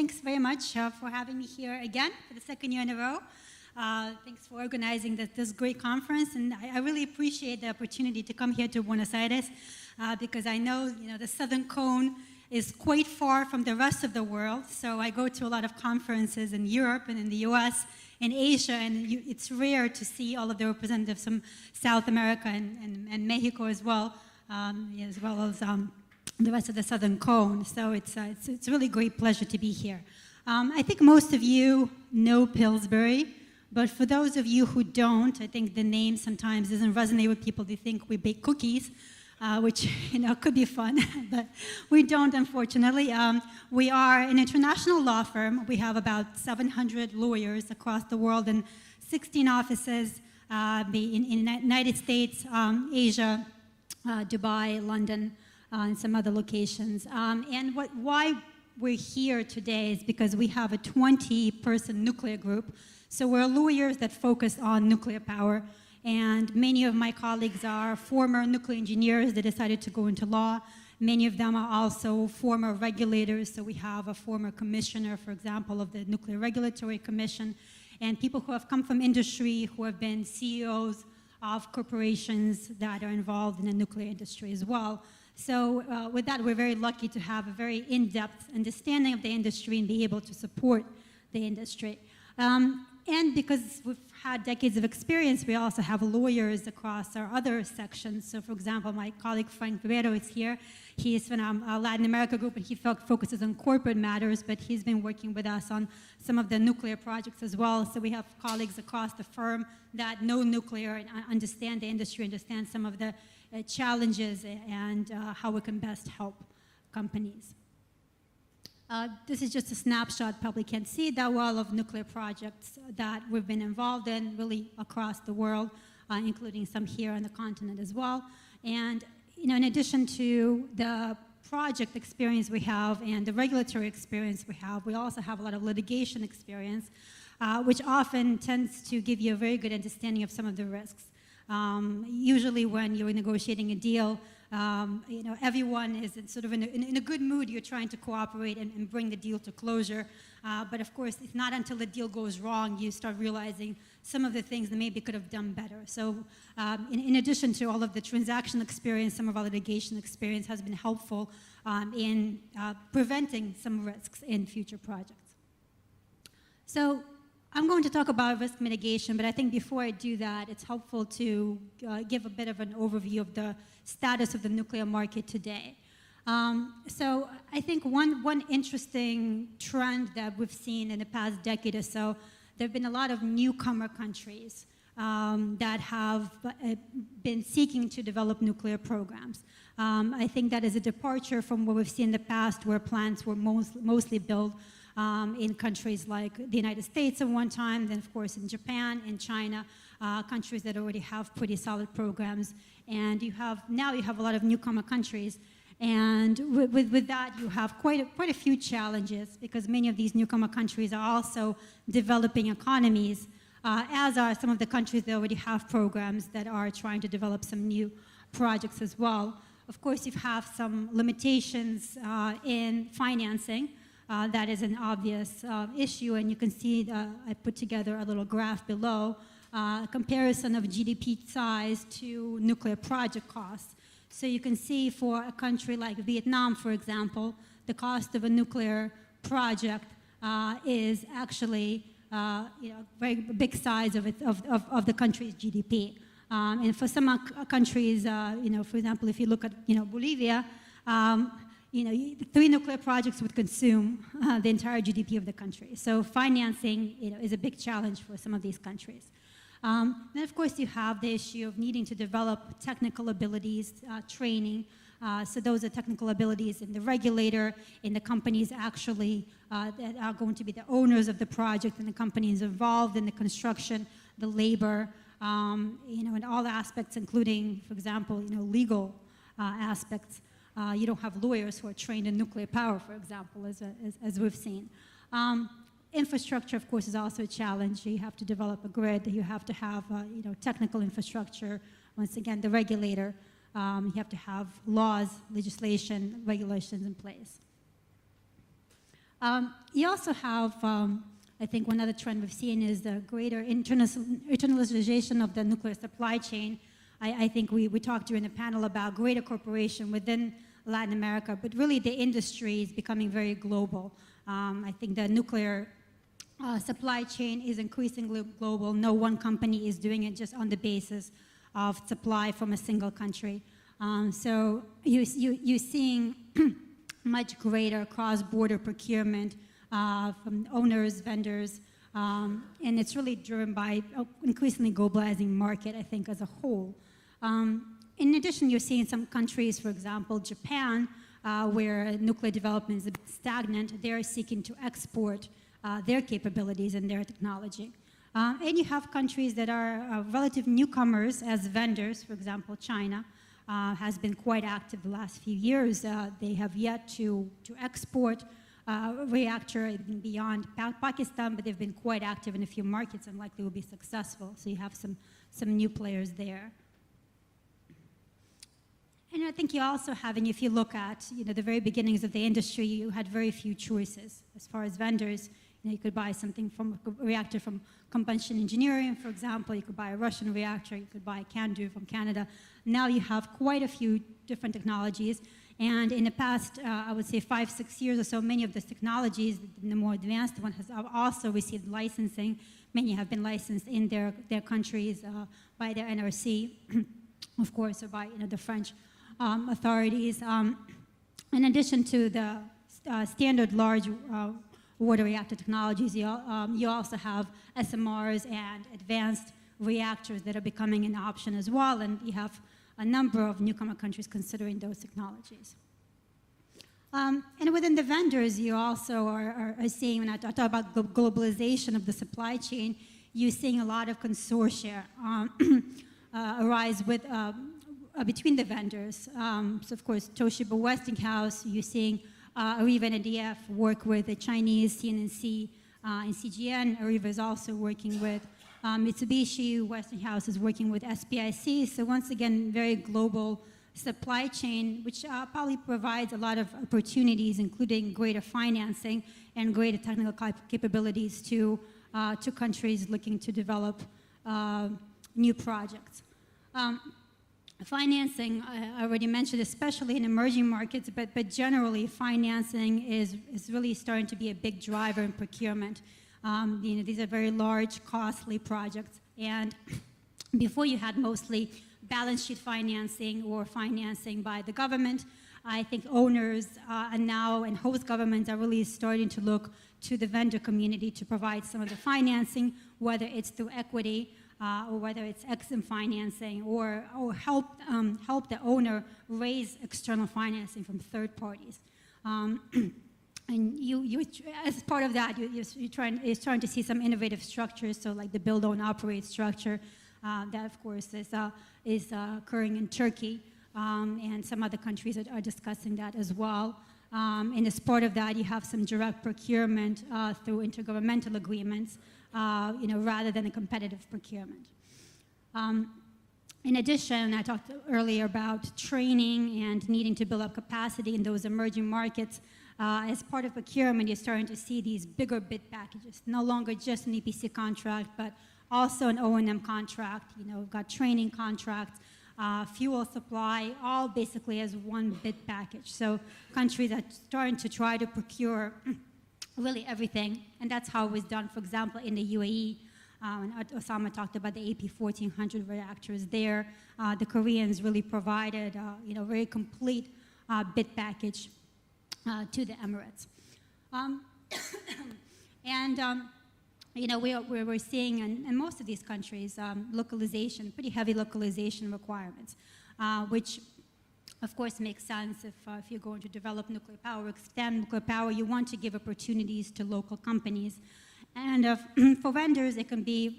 Thanks very much for having me here again for the second year in a row. Thanks for organizing this great conference, and I really appreciate the opportunity to come here to Buenos Aires because I know the Southern Cone is quite far from the rest of the world. So I go to a lot of conferences in Europe and in the U.S. and Asia, and it's rare to see all of the representatives from South America and Mexico as well as the rest of the Southern Cone. So it's a really great pleasure to be here. I think most of you know Pillsbury, but for those of you who don't, I think the name sometimes doesn't resonate with people. They think we bake cookies, which could be fun, but we don't, unfortunately. We are an international law firm. We have about 700 lawyers across the world and 16 offices in the United States, Asia, Dubai, London, and some other locations. And why we're here today is because we have a 20-person nuclear group. So we're lawyers that focus on nuclear power. And many of my colleagues are former nuclear engineers that decided to go into law. Many of them are also former regulators. So we have a former commissioner, for example, of the Nuclear Regulatory Commission, and people who have come from industry, who have been CEOs of corporations that are involved in the nuclear industry as well. So with that, we're very lucky to have a very in-depth understanding of the industry and be able to support the industry. And because we've had decades of experience, we also have lawyers across our other sections. So for example, my colleague Frank Rivero is here. He is from our Latin America group, and he focuses on corporate matters, but he's been working with us on some of the nuclear projects as well. So we have colleagues across the firm that know nuclear and understand the industry, understand some of the challenges and how we can best help companies. This is just a snapshot, probably can't see that well, of nuclear projects that we've been involved in really across the world, including some here on the continent as well. And in addition to the project experience we have and the regulatory experience we also have a lot of litigation experience, which often tends to give you a very good understanding of some of the risks. Usually when you're negotiating a deal, everyone is sort of in a good mood. You're trying to cooperate and bring the deal to closure. But of course, it's not until the deal goes wrong you start realizing some of the things that maybe could have done better. So in addition to all of the transaction experience, some of our litigation experience has been helpful in preventing some risks in future projects. So I'm going to talk about risk mitigation, but I think before I do that, it's helpful to give a bit of an overview of the status of the nuclear market today. So I think one interesting trend that we've seen in the past decade or so, there have been a lot of newcomer countries that have been seeking to develop nuclear programs. I think that is a departure from what we've seen in the past, where plants were mostly built in countries like the United States at one time, then of course in Japan and China, countries that already have pretty solid programs. And now you have a lot of newcomer countries. And with that, you have quite a few challenges, because many of these newcomer countries are also developing economies, as are some of the countries that already have programs that are trying to develop some new projects as well. Of course, you have some limitations in financing. That is an obvious issue, and you can see I put together a little graph below, a comparison of GDP size to nuclear project costs. So you can see for a country like Vietnam, for example, the cost of a nuclear project is actually a very big size of the country's GDP. And for some countries, for example, if you look at Bolivia, 3 nuclear projects would consume the entire GDP of the country. So financing, is a big challenge for some of these countries. Then, of course, you have the issue of needing to develop technical abilities, training. So those are technical abilities in the regulator, in the companies actually that are going to be the owners of the project, and the companies involved in the construction, the labor, and all aspects, including, for example, legal aspects. You don't have lawyers who are trained in nuclear power, for example, as we've seen. Infrastructure, of course, is also a challenge. You have to develop a grid. You have to have technical infrastructure. Once again, the regulator. You have to have laws, legislation, regulations in place. You also have, I think one other trend we've seen is the greater internalization of the nuclear supply chain. I think we talked during the panel about greater cooperation within Latin America, but really the industry is becoming very global. I think the nuclear supply chain is increasingly global. No one company is doing it just on the basis of supply from a single country. So you're seeing much greater cross-border procurement from owners, vendors, and it's really driven by an increasingly globalizing market, I think, as a whole. In addition, you're seeing some countries, for example, Japan, where nuclear development is a bit stagnant. They're seeking to export their capabilities and their technology. And you have countries that are relative newcomers as vendors. For example, China has been quite active the last few years. They have yet to export a reactor beyond Pakistan, but they've been quite active in a few markets and likely will be successful. So you have some new players there. And I think you also have, and if you look at the very beginnings of the industry, you had very few choices as far as vendors. You could buy something from a reactor from combustion engineering, for example. You could buy a Russian reactor. You could buy a CANDU from Canada. Now you have quite a few different technologies. And in the past, I would say 5-6 years or so, many of these technologies, the more advanced ones, have also received licensing. Many have been licensed in their countries by their NRC, of course, or by the French authorities. In addition to the standard large water reactor technologies, you also have SMRs and advanced reactors that are becoming an option as well, and you have a number of newcomer countries considering those technologies. And within the vendors, you also are seeing, when I talk about globalization of the supply chain, you're seeing a lot of consortia arise between the vendors. So of course, Toshiba Westinghouse, you're seeing Areva and EDF work with the Chinese CNNC and CGN. Areva is also working with Mitsubishi. Westinghouse is working with SPIC. So once again, very global supply chain, which probably provides a lot of opportunities, including greater financing and greater technical capabilities to countries looking to develop new projects. Financing, I already mentioned, especially in emerging markets, but generally financing is really starting to be a big driver in procurement. These are very large, costly projects, and before you had mostly balance sheet financing or financing by the government. I think owners and host governments are really starting to look to the vendor community to provide some of the financing, whether it's through equity, or whether it's Ex-Im financing, or help the owner raise external financing from third parties. And you, as part of that, you're trying to see some innovative structures, so like the build, own, operate structure, that of course is occurring in Turkey, and some other countries are discussing that as well. And as part of that, you have some direct procurement through intergovernmental agreements, rather than a competitive procurement. In addition, I talked earlier about training and needing to build up capacity in those emerging markets. As part of procurement, you're starting to see these bigger bid packages, no longer just an EPC contract, but also an O&M contract. We've got training contracts, fuel supply, all basically as one bid package. So countries are starting to try to procure really everything, and that's how it was done, for example, in the UAE. Osama talked about the AP1400 reactors there. The Koreans really provided a very complete bid package to the Emirates. We're seeing in most of these countries localization, pretty heavy localization requirements, which of course makes sense if you're going to develop nuclear power, extend nuclear power, you want to give opportunities to local companies. And for vendors, it can be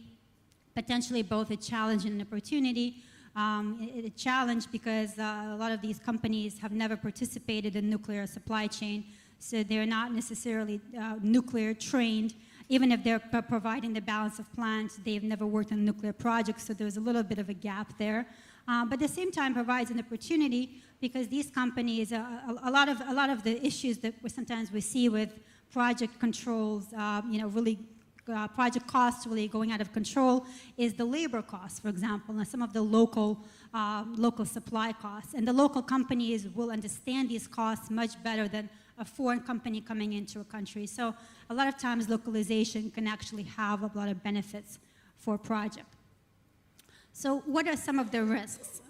potentially both a challenge and an opportunity. A challenge because a lot of these companies have never participated in nuclear supply chain, so they're not necessarily nuclear trained. Even if they're providing the balance of plant, they've never worked on nuclear projects, so there's a little bit of a gap there. But at the same time provides an opportunity because these companies, a lot of the issues that sometimes we see with project controls, really project costs really going out of control is the labor costs, for example, and some of the local supply costs. And the local companies will understand these costs much better than a foreign company coming into a country. So a lot of times localization can actually have a lot of benefits for a project. So what are some of the risks?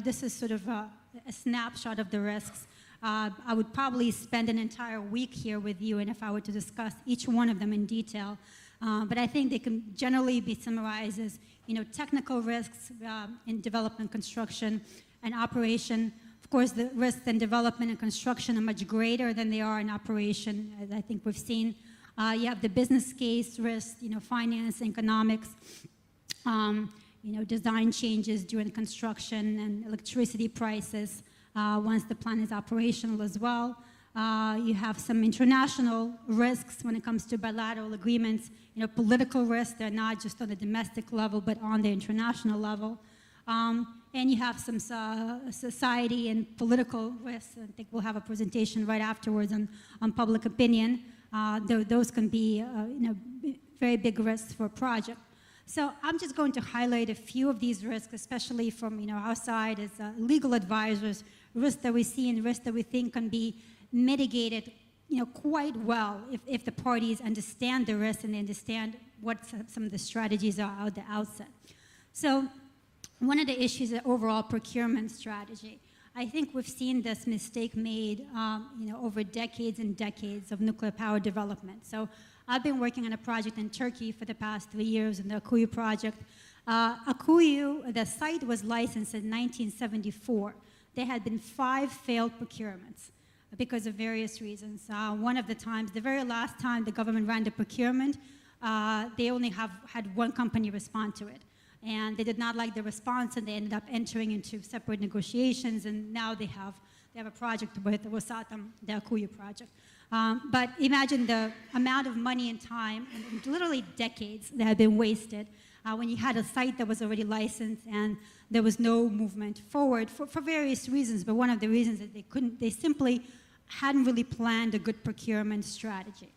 This is sort of a snapshot of the risks. I would probably spend an entire week here with you, and if I were to discuss each one of them in detail. But I think they can generally be summarized as, technical risks in development, construction, and operation. Of course, the risks in development and construction are much greater than they are in operation, as I think we've seen. You have the business case risks, finance, economics, design changes during construction, and electricity prices once the plant is operational as well. You have some international risks when it comes to bilateral agreements, political risks. They're not just on the domestic level, but on the international level. And you have some society and political risks. I think we'll have a presentation right afterwards on public opinion. Those can be very big risks for a project. So I'm just going to highlight a few of these risks, especially from our side as legal advisors, risks that we see and risks that we think can be mitigated quite well if the parties understand the risks and they understand what some of the strategies are at the outset. So one of the issues is the overall procurement strategy. I think we've seen this mistake made over decades and decades of nuclear power development. So I've been working on a project in Turkey for the past 3 years, in the Akuyu project. Akuyu, the site was licensed in 1974. There had been 5 failed procurements because of various reasons. One of the times, the very last time the government ran the procurement, they only had one company respond to it. And they did not like the response, and they ended up entering into separate negotiations, and now they have a project with Rosatom, the Akuyu project. But imagine the amount of money and time, and literally decades that have been wasted when you had a site that was already licensed and there was no movement forward for various reasons. But one of the reasons is they simply hadn't really planned a good procurement strategy.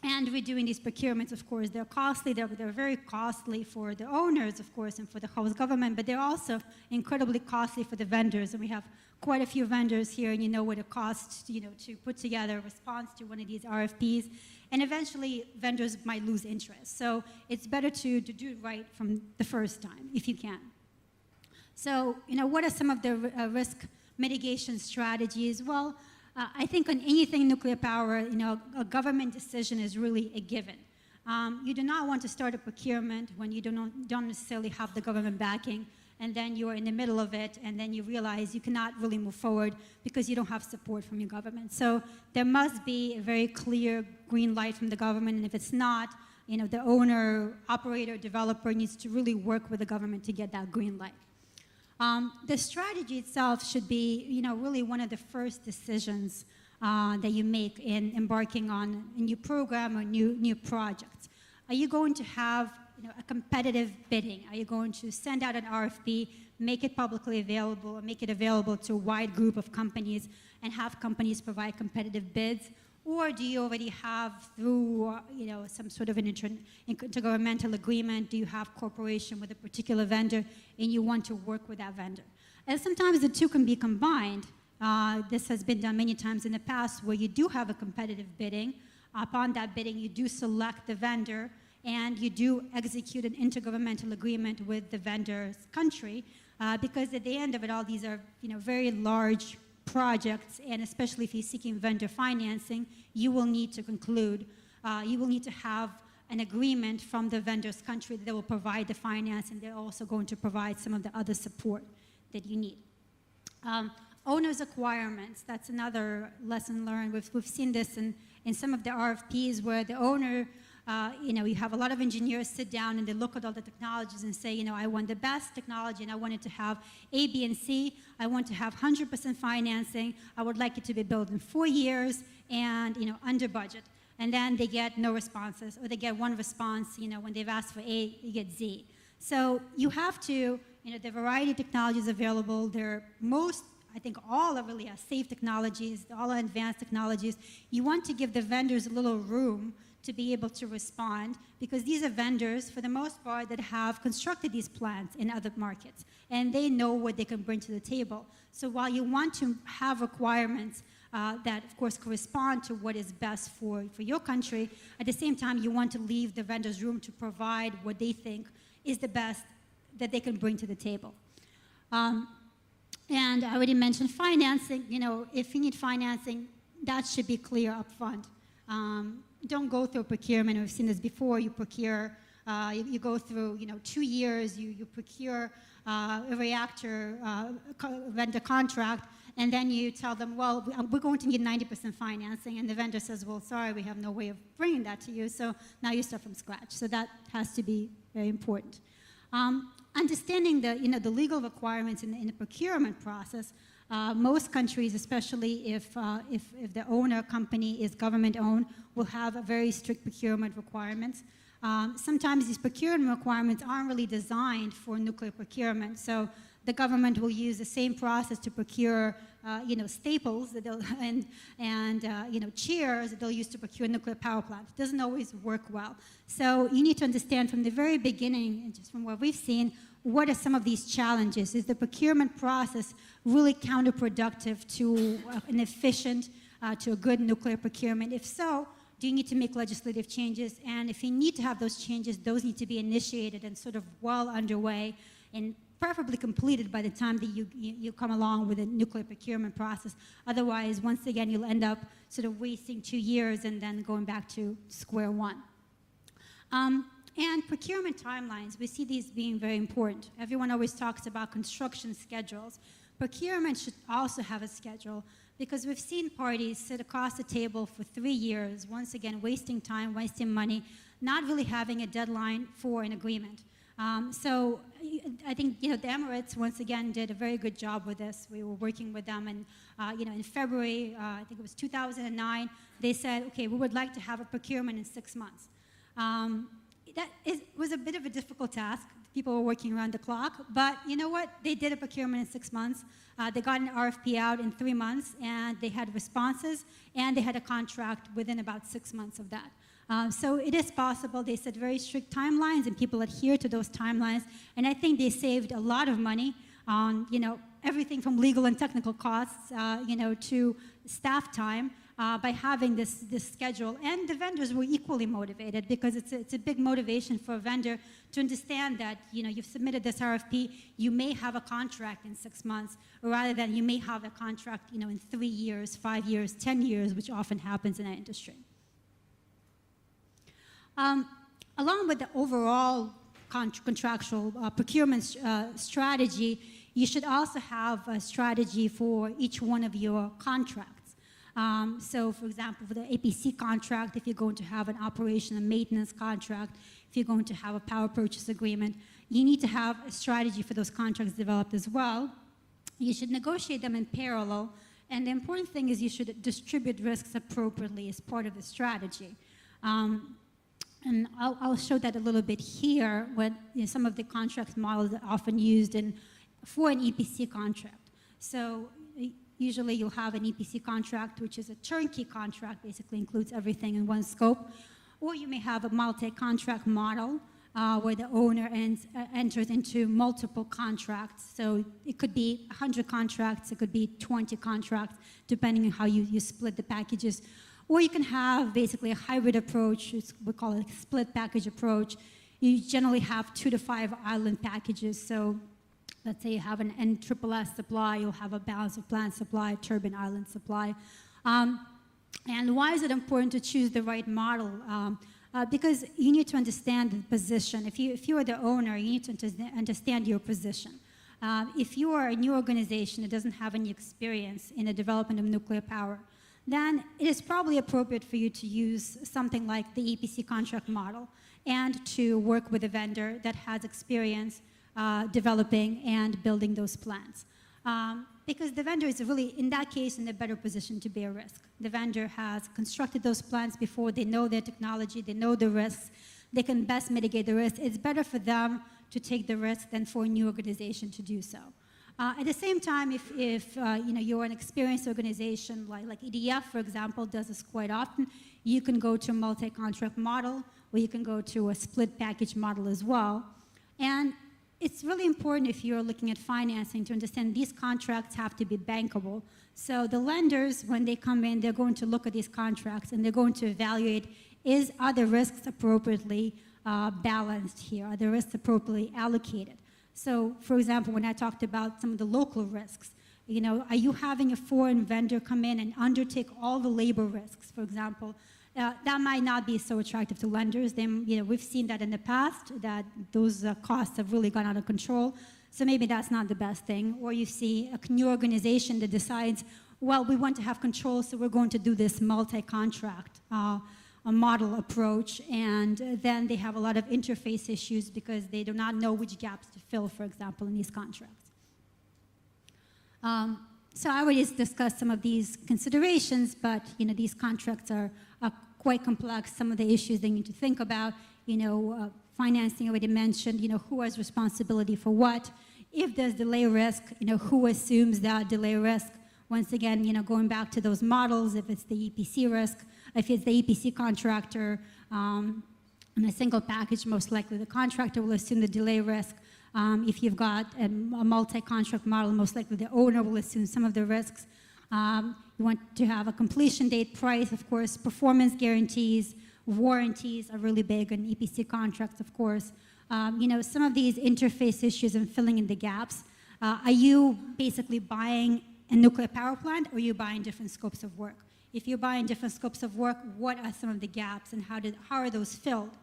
And we're doing these procurements, of course, they're costly. They're very costly for the owners, of course, and for the host government, but they're also incredibly costly for the vendors. And we have quite a few vendors here, and you know what it costs, to put together a response to one of these RFPs. And eventually, vendors might lose interest. So it's better to do it right from the first time, if you can. So, what are some of the risk mitigation strategies? Well, I think on anything nuclear power, a government decision is really a given. You do not want to start a procurement when you don't necessarily have the government backing, and then you are in the middle of it, and then you realize you cannot really move forward because you don't have support from your government. So there must be a very clear green light from the government, and if it's not, the owner, operator, developer needs to really work with the government to get that green light. The strategy itself should be, really one of the first decisions that you make in embarking on a new program or new projects. Are you going to have, a competitive bidding? Are you going to send out an RFP, make it publicly available, or make it available to a wide group of companies, and have companies provide competitive bids? Or do you already have, through some sort of an intergovernmental agreement, do you have cooperation with a particular vendor and you want to work with that vendor? And sometimes the two can be combined. This has been done many times in the past where you do have a competitive bidding. Upon that bidding, you do select the vendor and you do execute an intergovernmental agreement with the vendor's country because at the end of it all, these are very large projects, and especially if you're seeking vendor financing, you will need to conclude, you will need to have an agreement from the vendor's country that will provide the finance, and they're also going to provide some of the other support that you need. Owners' acquirements, that's another lesson learned. We've seen this in some of the RFPs where the owner, you have a lot of engineers sit down and they look at all the technologies and say, I want the best technology and I want it to have A, B, and C. I want to have 100% financing. I would like it to be built in 4 years and, under budget. And then they get no responses, or they get one response, when they've asked for A, you get Z. So you have to, the variety of technologies available, most I think all are really safe technologies, all are advanced technologies. You want to give the vendors a little room to be able to respond, because these are vendors, for the most part, that have constructed these plants in other markets, and they know what they can bring to the table. So while you want to have requirements that, of course, correspond to what is best for your country, at the same time, you want to leave the vendors room to provide what they think is the best that they can bring to the table. And I already mentioned financing. You know, if you need financing, that should be clear up front. Don't go through procurement. We've seen this before. You procure, you go through, 2 years, you procure a reactor vendor contract, and then you tell them, well, we're going to need 90% financing, and the vendor says, well, sorry, we have no way of bringing that to you, so now you start from scratch. So that has to be very important. Understanding the legal requirements in the procurement process. Most countries, especially if the owner company is government-owned, will have a very strict procurement requirements. Sometimes these procurement requirements aren't really designed for nuclear procurement, so the government will use the same process to procure, staples that and chairs that they'll use to procure a nuclear power plant. It doesn't always work well. So you need to understand from the very beginning, and just from what we've seen, what are some of these challenges? Is the procurement process really counterproductive to an efficient, to a good nuclear procurement? If so, do you need to make legislative changes? And if you need to have those changes, those need to be initiated and sort of well underway and preferably completed by the time that you come along with a nuclear procurement process. Otherwise, once again, you'll end up sort of wasting 2 years and then going back to square one. And procurement timelines, we see these being very important. Everyone always talks about construction schedules. Procurement should also have a schedule, because we've seen parties sit across the table for 3 years, once again, wasting time, wasting money, not really having a deadline for an agreement. So I think, the Emirates, once again, did a very good job with this. We were working with them, and, in February, I think it was 2009, they said, okay, we would like to have a procurement in 6 months. Was a bit of a difficult task. People were working around the clock, but you know what? They did a procurement in 6 months. They got an RFP out in 3 months, and they had responses, and they had a contract within about 6 months of that. So it is possible. They set very strict timelines, and people adhere to those timelines, and I think they saved a lot of money on, everything from legal and technical costs, to staff time, by having this schedule. And the vendors were equally motivated, because it's a big motivation for a vendor to understand that, you've submitted this RFP, you may have a contract in 6 months, rather than you may have a contract, in 3 years, 5 years, 10 years, which often happens in our industry. Along with the overall contractual procurement strategy, you should also have a strategy for each one of your contracts. So, for example, for the APC contract, if you're going to have an operation and maintenance contract, if you're going to have a power purchase agreement, you need to have a strategy for those contracts developed as well. You should negotiate them in parallel, and the important thing is you should distribute risks appropriately as part of the strategy. And I'll show that a little bit here, when some of the contract models are often used for an EPC contract. So usually you'll have an EPC contract, which is a turnkey contract, basically includes everything in one scope. Or you may have a multi-contract model, where the owner enters into multiple contracts. So it could be 100 contracts, it could be 20 contracts, depending on how you split the packages. Or you can have basically a hybrid approach. We call it a split package approach. You generally have 2 to 5 island packages. So let's say you have an NSSS supply, you'll have a balance of plant supply, turbine island supply. And why is it important to choose the right model? Because you need to understand the position. If you are the owner, you need to understand your position. If you are a new organization that doesn't have any experience in the development of nuclear power, then it is probably appropriate for you to use something like the EPC contract model and to work with a vendor that has experience developing and building those plants. Because the vendor is really, in that case, in a better position to bear risk. The vendor has constructed those plants before, they know their technology, they know the risks, they can best mitigate the risk. It's better for them to take the risk than for a new organization to do so. At the same time, if you're an experienced organization like EDF, for example, does this quite often, you can go to a multi-contract model, or you can go to a split package model as well. And it's really important if you're looking at financing to understand these contracts have to be bankable. So the lenders, when they come in, they're going to look at these contracts and they're going to evaluate, are the risks appropriately balanced here? Are the risks appropriately allocated? So, for example, when I talked about some of the local risks, are you having a foreign vendor come in and undertake all the labor risks, for example? That might not be so attractive to lenders. We've seen that in the past, that those costs have really gone out of control. So maybe that's not the best thing. Or you see a new organization that decides, well, we want to have control, so we're going to do this multi-contract a model approach, and then they have a lot of interface issues because they do not know which gaps to fill, for example, in these contracts. So I already discussed some of these considerations, but these contracts are quite complex. Some of the issues they need to think about, financing already mentioned, who has responsibility for what. If there's delay risk, who assumes that delay risk? Once again, going back to those models, if it's the EPC risk, if it's the EPC contractor, in a single package, most likely the contractor will assume the delay risk. If you've got a multi-contract model, most likely the owner will assume some of the risks. You want to have a completion date, price, of course, performance guarantees, warranties are really big in EPC contracts, of course. Some of these interface issues and filling in the gaps. Are you basically buying a nuclear power plant, or are you buying different scopes of work? If you're buying different scopes of work, what are some of the gaps and how are those filled?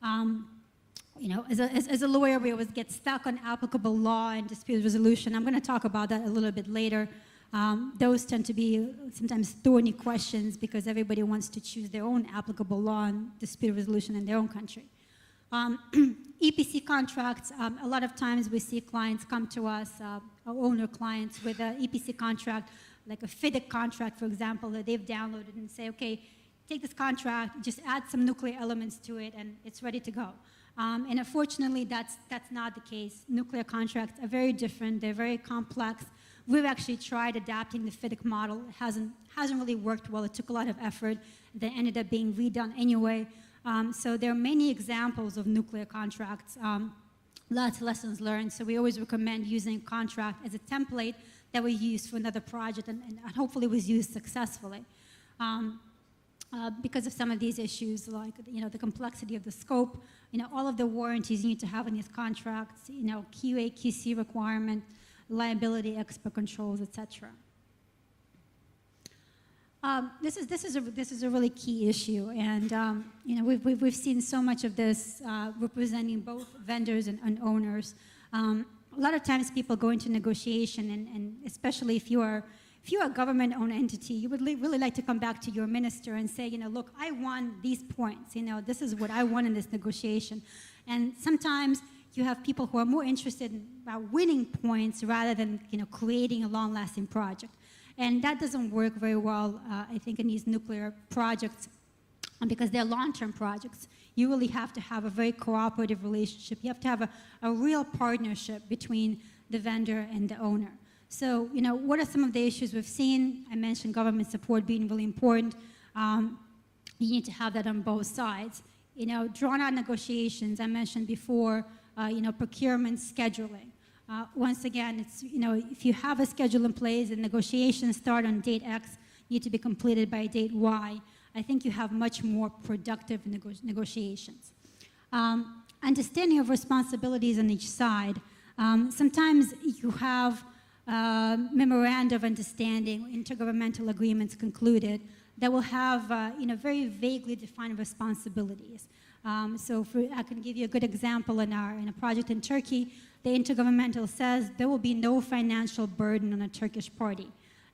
As a lawyer, we always get stuck on applicable law and dispute resolution. I'm going to talk about that a little bit later. Those tend to be sometimes thorny questions because everybody wants to choose their own applicable law and dispute resolution in their own country. EPC contracts, a lot of times we see clients come to us, owner clients with an EPC contract, like a FIDIC contract, for example, that they've downloaded and say, okay, take this contract, just add some nuclear elements to it, and it's ready to go. And unfortunately, that's not the case. Nuclear contracts are very different. They're very complex. We've actually tried adapting the FIDIC model. It hasn't really worked well. It took a lot of effort. That ended up being redone anyway. So there are many examples of nuclear contracts, lots of lessons learned. So we always recommend using a contract as a template that we use for another project and hopefully was used successfully. Because of some of these issues, like the complexity of the scope, all of the warranties you need to have in these contracts, QA, QC requirement, liability, expert controls, etc. This is a really key issue, and we've seen so much of this representing both vendors and owners. A lot of times people go into negotiation, and especially if you are a government-owned entity, you would really like to come back to your minister and say, look, I won these points. This is what I won in this negotiation. And sometimes you have people who are more interested in winning points rather than creating a long-lasting project. And that doesn't work very well, I think, in these nuclear projects because they're long-term projects. You really have to have a very cooperative relationship. You have to have a real partnership between the vendor and the owner. So, what are some of the issues we've seen? I mentioned government support being really important. You need to have that on both sides. Drawn-out negotiations, I mentioned before, procurement scheduling. Once again, it's, if you have a schedule in place and negotiations start on date X, need to be completed by date Y, I think you have much more productive negotiations. Understanding of responsibilities on each side. Sometimes you have memoranda of understanding, intergovernmental agreements concluded that will have very vaguely defined responsibilities. I can give you a good example in a project in Turkey. The intergovernmental says there will be no financial burden on a Turkish party.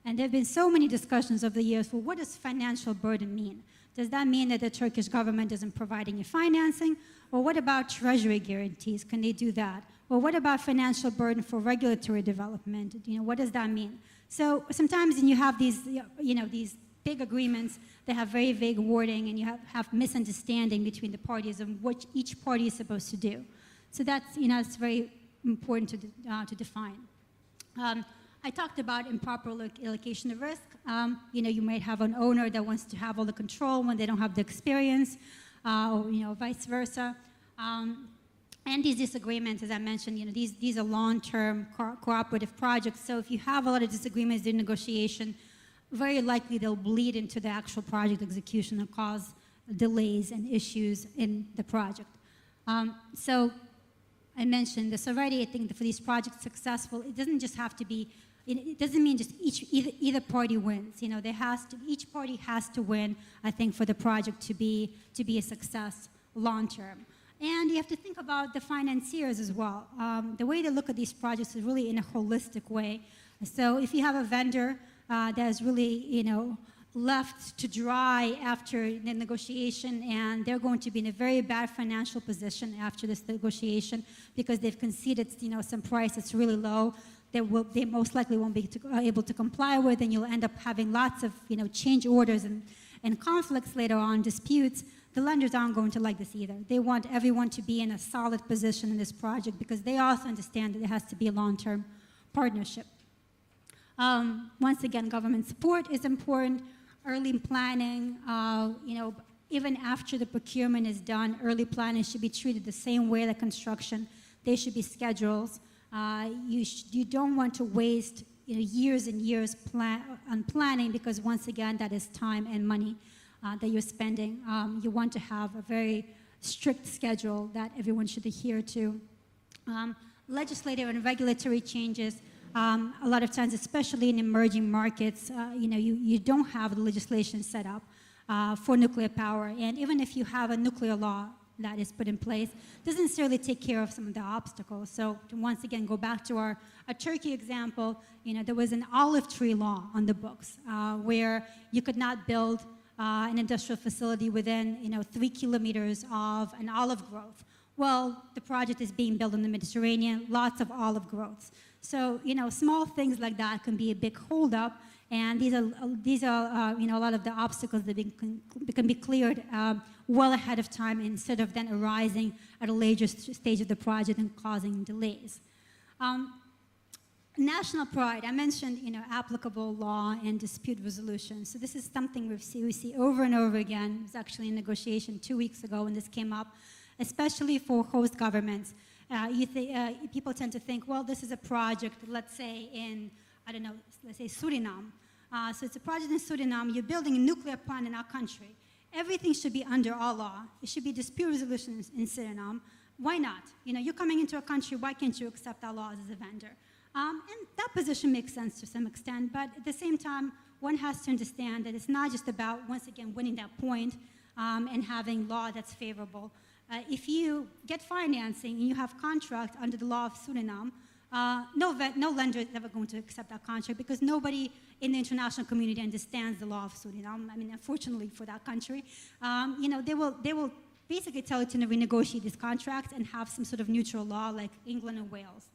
And there have been so many discussions over the years, well, what does financial burden mean? Does that mean that the Turkish government isn't providing you financing? Or what about treasury guarantees? Can they do that? Or what about financial burden for regulatory development? What does that mean? So sometimes you have these, these big agreements that have very vague wording, and you have misunderstanding between the parties of what each party is supposed to do. So that's, it's very important to define. I talked about improper allocation of risk. You might have an owner that wants to have all the control when they don't have the experience, or vice versa. And these disagreements, as I mentioned, these are long-term cooperative projects. So if you have a lot of disagreements during negotiation, very likely they'll bleed into the actual project execution and cause delays and issues in the project. So I mentioned this already. I think that for these projects successful, it doesn't just have to be. It doesn't mean just either party wins. Each party has to win. I think for the project to be a success long term. And you have to think about the financiers as well. The way to look at these projects is really in a holistic way. So if you have a vendor that is really, left to dry after the negotiation, and they're going to be in a very bad financial position after this negotiation because they've conceded, some price that's really low, they most likely won't be able to comply with, and you'll end up having lots of, change orders and conflicts later on, disputes. The lenders aren't going to like this either. They want everyone to be in a solid position in this project because they also understand that it has to be a long-term partnership. Once again, government support is important. Early planning, even after the procurement is done, early planning should be treated the same way that construction. There should be schedules. You don't want to waste years and years on planning because, once again, that is time and money that you're spending. You want to have a very strict schedule that everyone should adhere to. Legislative and regulatory changes. A lot of times, especially in emerging markets, you don't have the legislation set up for nuclear power. And even if you have a nuclear law that is put in place, it doesn't necessarily take care of some of the obstacles. So to once again go back to our Turkey example, there was an olive tree law on the books where you could not build an industrial facility within 3 kilometers of an olive grove. Well, the project is being built in the Mediterranean, lots of olive groves. So, small things like that can be a big holdup, and these are a lot of the obstacles that can be cleared well ahead of time instead of then arising at a later stage of the project and causing delays. National pride. I mentioned, applicable law and dispute resolution. So this is something we see over and over again. It was actually in negotiation 2 weeks ago when this came up, especially for host governments. People tend to think, well, this is a project, let's say in, let's say Suriname. So it's a project in Suriname. You're building a nuclear plant in our country. Everything should be under our law. It should be dispute resolution in Suriname. Why not? You're coming into a country. Why can't you accept our laws as a vendor? And that position makes sense to some extent. But at the same time, one has to understand that it's not just about, once again, winning that point and having law that's favorable. If you get financing and you have contract under the law of Suriname, no lender is ever going to accept that contract because nobody in the international community understands the law of Suriname. I mean, unfortunately for that country, they will basically tell you to renegotiate these contracts and have some sort of neutral law like England and Wales.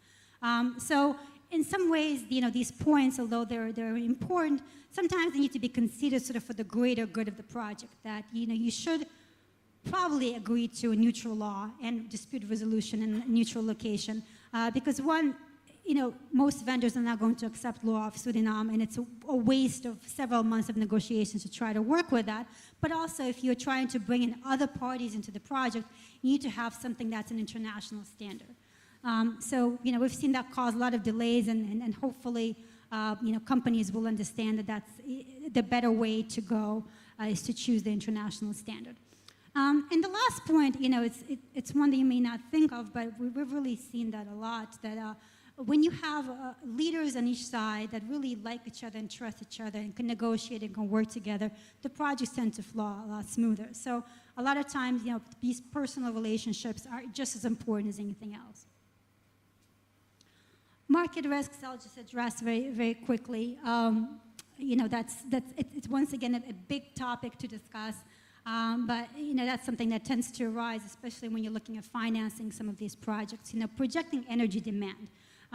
So in some ways, these points, although they're important, sometimes they need to be considered sort of for the greater good of the project. That you should probably agree to a neutral law and dispute resolution and neutral location because one, most vendors are not going to accept law of Suriname, and it's a waste of several months of negotiations to try to work with that. But also, if you're trying to bring in other parties into the project, you need to have something that's an international standard. So, we've seen that cause a lot of delays, and hopefully, companies will understand that that's the better way to go is to choose the international standard. And the last point, it's one that you may not think of, but we've really seen that a lot, that when you have leaders on each side that really like each other and trust each other and can negotiate and can work together, the projects tend to flow a lot smoother. So a lot of times, these personal relationships are just as important as anything else. Market risks, I'll just address very, very quickly. It's once again a big topic to discuss. But that's something that tends to arise, especially when you're looking at financing some of these projects. Projecting energy demand.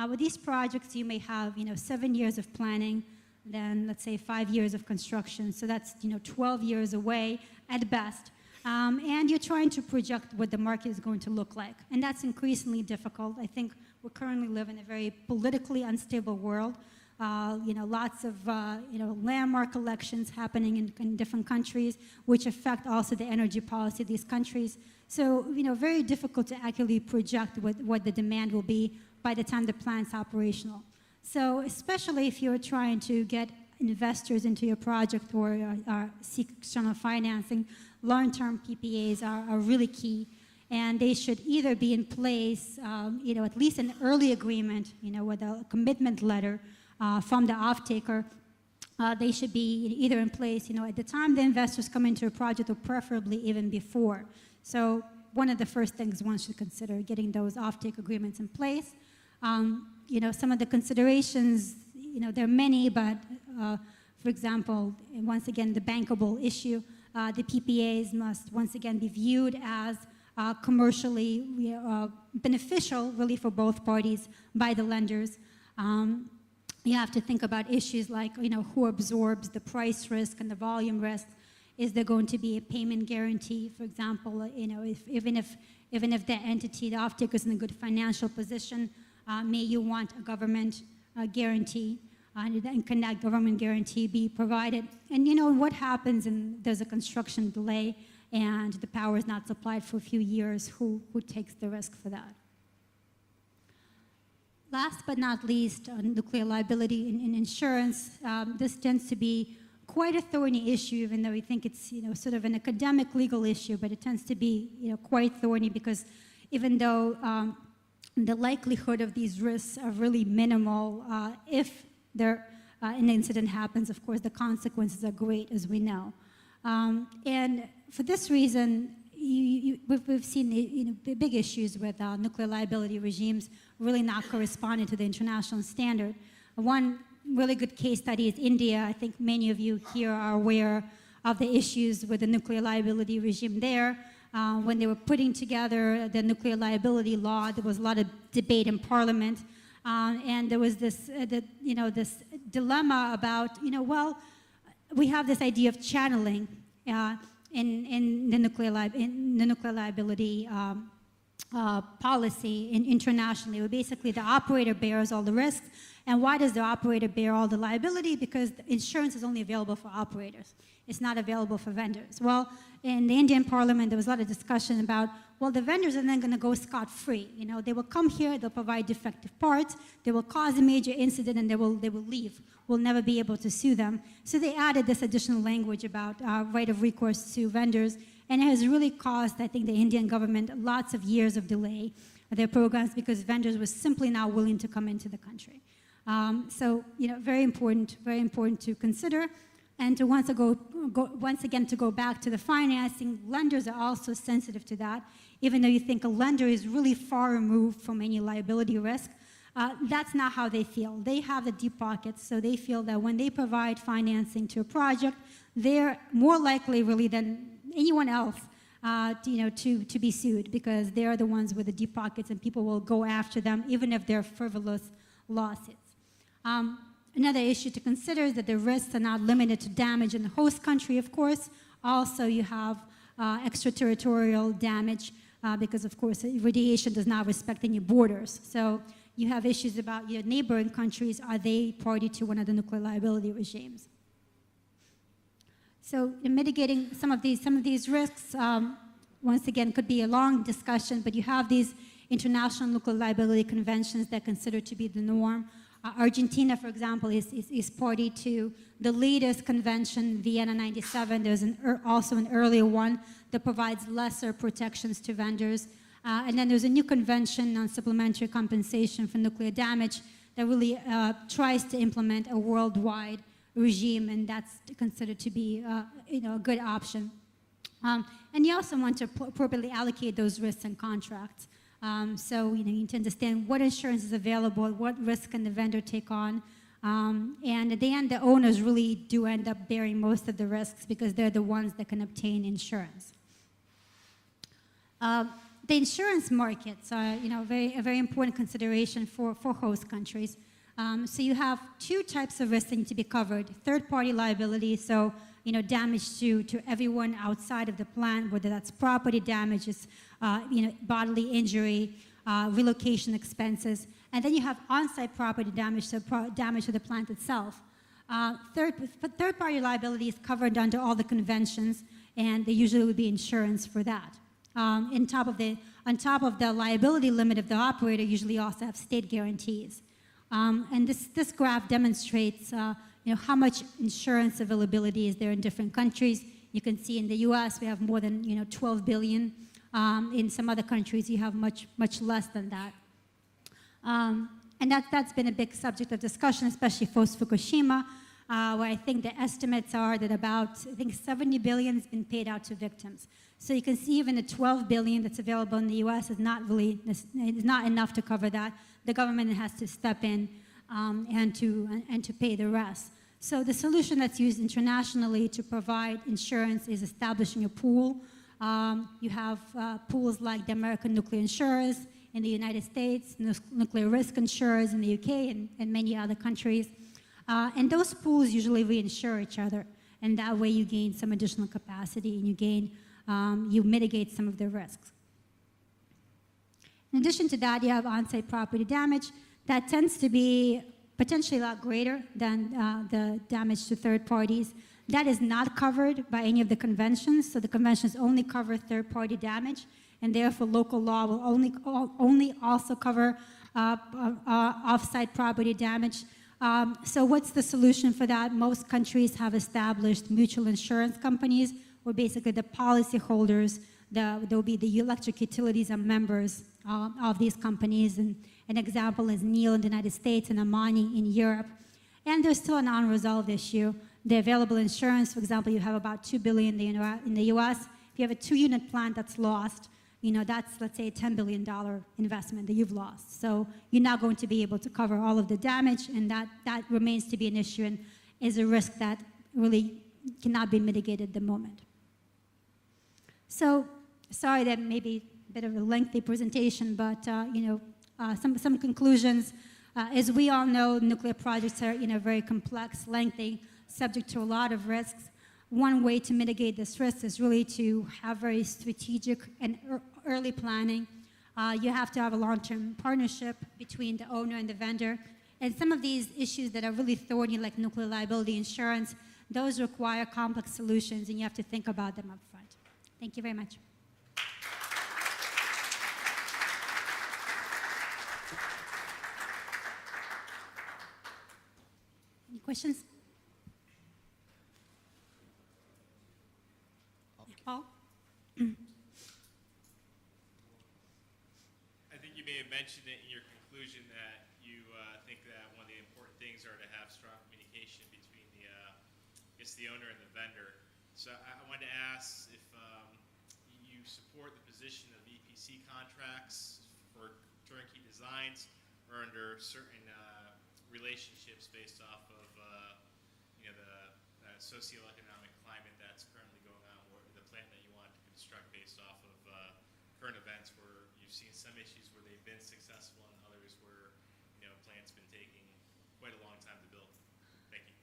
With these projects, you may have 7 years of planning, then let's say 5 years of construction. So that's 12 years away at best. And you're trying to project what the market is going to look like, and that's increasingly difficult. I think we currently live in a very politically unstable world. Lots of landmark elections happening in different countries, which affect also the energy policy of these countries. So, very difficult to accurately project what the demand will be by the time the plant's operational. So, especially if you're trying to get investors into your project or seek external financing, long-term PPAs are really key. And they should either be in place, at least an early agreement, with a commitment letter from the off-taker. They should be either in place, at the time the investors come into a project, or preferably even before. So one of the first things one should consider, getting those off-take agreements in place. Some of the considerations, there are many, but for example, once again, the bankable issue, the PPAs must once again be viewed as commercially beneficial, really, for both parties by the lenders. You have to think about issues like, who absorbs the price risk and the volume risk. Is there going to be a payment guarantee, for example? Even if the entity, the off-taker, is in a good financial position, may you want a government guarantee, and can that government guarantee be provided? And what happens and there's a construction delay and the power is not supplied for a few years? Who takes the risk for that? Last but not least, on nuclear liability in insurance, this tends to be quite a thorny issue, even though we think it's sort of an academic legal issue, but it tends to be quite thorny, because even though the likelihood of these risks are really minimal, if an incident happens, of course, the consequences are great, as we know. And for this reason, we've seen big issues with nuclear liability regimes really not corresponding to the international standard. One really good case study is India. I think many of you here are aware of the issues with the nuclear liability regime there. When they were putting together the nuclear liability law, there was a lot of debate in Parliament, and there was this dilemma about, we have this idea of channeling in the nuclear liability policy internationally, where basically the operator bears all the risks. And why does the operator bear all the liability? Because insurance is only available for operators. It's not available for vendors. Well, in the Indian parliament, there was a lot of discussion about, well, the vendors are then going to go scot-free. They will come here, they'll provide defective parts, they will cause a major incident, and they will leave. We'll never be able to sue them. So they added this additional language about right of recourse to vendors, and it has really caused, I think, the Indian government lots of years of delay of their programs, because vendors were simply not willing to come into the country. So, very important to consider. And to once again to go back to the financing, lenders are also sensitive to that. Even though you think a lender is really far removed from any liability risk, that's not how they feel. They have the deep pockets, so they feel that when they provide financing to a project, they're more likely really than anyone else to be sued, because they're the ones with the deep pockets, and people will go after them even if they're frivolous lawsuits. Another issue to consider is that the risks are not limited to damage in the host country, of course. Also, you have extraterritorial damage, because, of course, radiation does not respect any borders. So you have issues about your neighboring countries. Are they party to one of the nuclear liability regimes? So in mitigating some of these risks, once again, could be a long discussion, but you have these international nuclear liability conventions that are considered to be the norm. Argentina, for example, is party to the latest convention, Vienna 97. There's also an earlier one that provides lesser protections to vendors. And then there's a new convention on supplementary compensation for nuclear damage that really tries to implement a worldwide regime, and that's considered to be a good option. And you also want to appropriately allocate those risks and contracts. So you need to understand what insurance is available, what risk can the vendor take on, and at the end, the owners really do end up bearing most of the risks, because they're the ones that can obtain insurance. The insurance markets are, a very important consideration for host countries. So you have two types of risks that need to be covered: third-party liability, so damage to everyone outside of the plant, whether that's property damages, bodily injury, relocation expenses, and then you have on-site property damage, so damage to the plant itself. Third-party liability is covered under all the conventions, and there usually would be insurance for that. On top of the liability limit of the operator, usually also have state guarantees. And this graph demonstrates how much insurance availability is there in different countries. You can see in the U.S. we have more than 12 billion. In some other countries you have much less than that. And that's been a big subject of discussion, especially post Fukushima, where I think the estimates are that about 70 billion has been paid out to victims. So you can see even the 12 billion that's available in the U.S. is not enough to cover that. The government has to step in and to pay the rest. So the solution that's used internationally to provide insurance is establishing a pool. You have pools like the American Nuclear Insurers in the United States, nuclear risk insurers in the UK, and many other countries. And those pools usually reinsure each other, and that way you gain some additional capacity and you mitigate some of the risks. In addition to that, you have on-site property damage. That tends to be potentially a lot greater than the damage to third parties. That is not covered by any of the conventions, so the conventions only cover third-party damage, and therefore local law will only also cover off-site property damage. So what's the solution for that? Most countries have established mutual insurance companies, where basically the policyholders, there will be the electric utilities are members of these companies. And an example is NEIL in the United States and Amani in Europe. And there's still an unresolved issue. The available insurance, for example, you have about $2 billion in the US. If you have a 2-unit plant that's lost, that's, let's say, a $10 billion investment that you've lost. So you're not going to be able to cover all of the damage, and that remains to be an issue and is a risk that really cannot be mitigated at the moment. So, sorry that may be a bit of a lengthy presentation, but some conclusions. As we all know, nuclear projects are very complex, lengthy, subject to a lot of risks. One way to mitigate this risk is really to have very strategic and early planning. You have to have a long-term partnership between the owner and the vendor. And some of these issues that are really thorny, like nuclear liability insurance, those require complex solutions, and you have to think about them up front. Thank you very much. Any questions? Paul? I think you may have mentioned it in your conclusion that you think that one of the important things are to have strong communication between the owner and the vendor. So I wanted to ask if you support the position of EPC contracts for turnkey designs or under certain relationships based off of the socioeconomic climate that's currently going on, or the plant that you want to construct based off of current events where you've seen some issues where they've been successful and others where plant's been taking quite a long time to build. Thank you.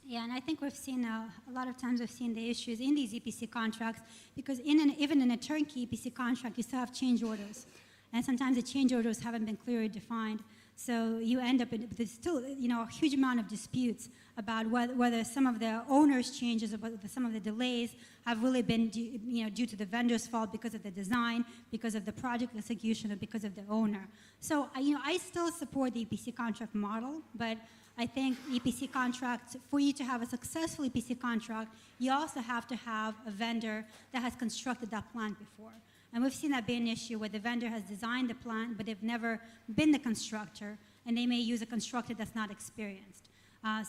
Yeah, and I think we've seen a lot of times we've seen the issues in these EPC contracts, because even in a turnkey EPC contract, you still have change orders, and sometimes the change orders haven't been clearly defined. So you end up there's still a huge amount of disputes about whether some of the owner's changes or whether some of the delays have really been due to the vendor's fault because of the design, because of the project execution, or because of the owner. So I still support the EPC contract model, but I think EPC contracts, for you to have a successful EPC contract, you also have to have a vendor that has constructed that plant before. And we've seen that be an issue where the vendor has designed the plant, but they've never been the constructor, and they may use a constructor that's not experienced.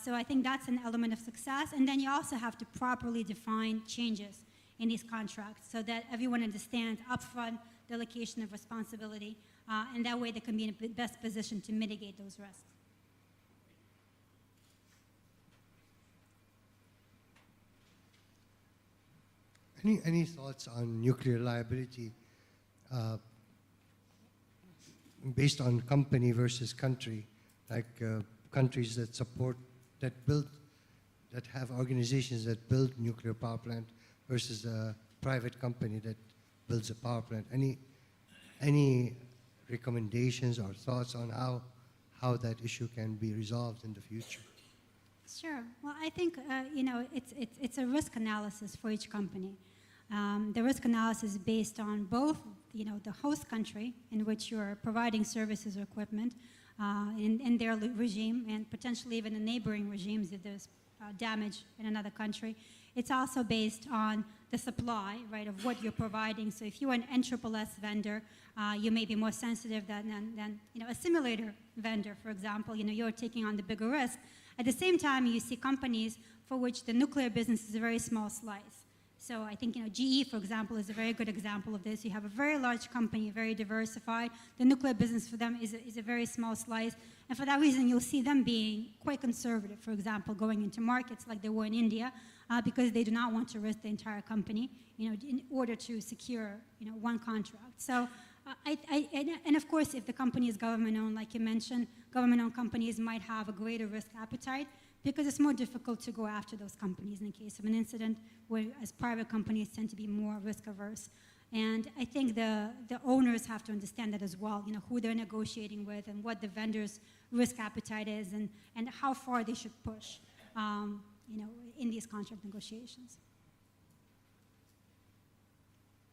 So I think that's an element of success. And then you also have to properly define changes in these contracts so that everyone understands upfront the allocation of responsibility, and that way they can be in the best position to mitigate those risks. Any thoughts on nuclear liability based on company versus country, like countries that support, that have organizations that build nuclear power plant versus a private company that builds a power plant? Any recommendations or thoughts on how that issue can be resolved in the future? Sure. Well, I think it's a risk analysis for each company. The risk analysis is based on both the host country in which you're providing services or equipment in their regime, and potentially even the neighboring regimes if there's damage in another country. It's also based on the supply, right, of what you're providing. So if you're an NSSS vendor, you may be more sensitive than a simulator vendor, for example. You're taking on the bigger risk. At the same time, you see companies for which the nuclear business is a very small slice. So I think GE, for example, is a very good example of this. You have a very large company, very diversified. The nuclear business for them is a very small slice. And for that reason, you'll see them being quite conservative, for example, going into markets like they were in India, because they do not want to risk the entire company, in order to secure, one contract. So, and of course, if the company is government-owned, like you mentioned, government-owned companies might have a greater risk appetite because it's more difficult to go after those companies in the case of an incident, whereas private companies tend to be more risk-averse. And I think the owners have to understand that as well, who they're negotiating with and what the vendor's risk appetite is and how far they should push, in these contract negotiations.